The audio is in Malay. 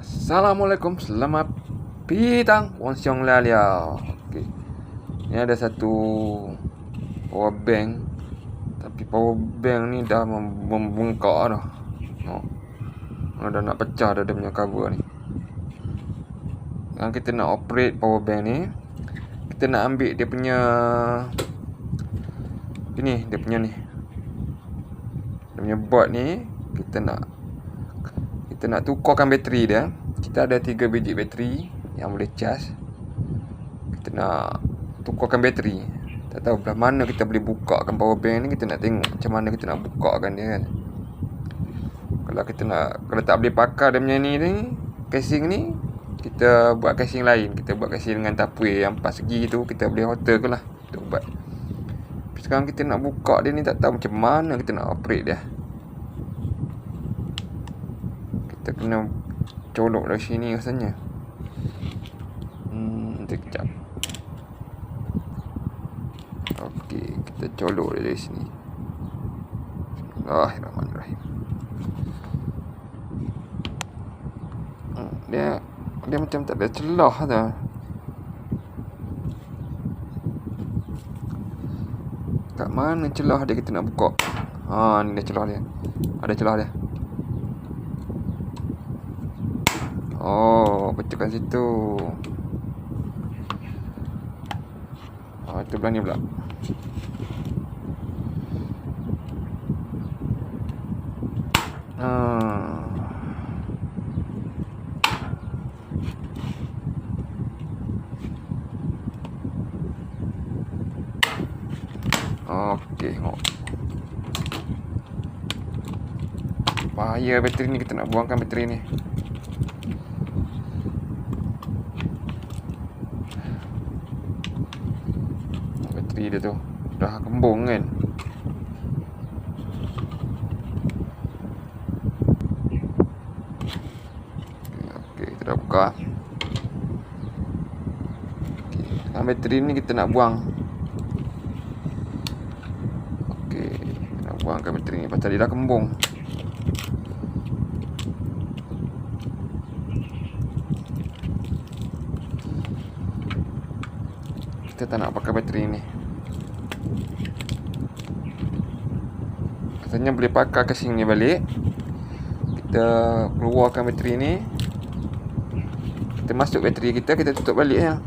Assalamualaikum, selamat petang, Wong Siong Lalia. Okey. Ni ada satu power bank. Tapi power bank ni dah membengkak dah. Dah nak pecah dah dia punya cover ni. Yang kita nak operate power bank ni, kita nak ambil dia punya dia punya board ni, kita nak tukarkan bateri dia. Kita ada 3 biji bateri yang boleh charge. Kita nak tukarkan bateri. Tak tahu belah mana kita boleh bukakan power bank ni. Kita nak tengok macam mana kita nak bukakan dia kan. Kalau tak boleh pakai dia punya ni casing ni, kita buat casing lain. Kita buat casing dengan tapui yang 4 segi tu, kita boleh hotel ke lah. Kita buat. Tapi sekarang kita nak buka dia ni, tak tahu macam mana kita nak operate dia. Kita kena colok dari sini rasanya. Nanti kejap. Okey, kita colok dari sini. Bismillahirrahmanirrahim. Dia macam tak ada celah dah. Kat mana celah dia kita nak buka? Ni dia celah dia. Ada celah dia. Pecahkan situ. Itu belah ni pula. Okey, bahaya bateri ni, kita nak buangkan bateri ni. Bateri dia tu dah kembung kan. Okey, kita dah buka. Okey, bateri ni kita nak buang. Okey, nak buangkan bateri ni pasal dia dah kembung. Kita tak nak pakai bateri ni. Katanya boleh pakai casing ni balik. Kita keluarkan bateri ni. Kita masuk bateri kita tutup balik ya.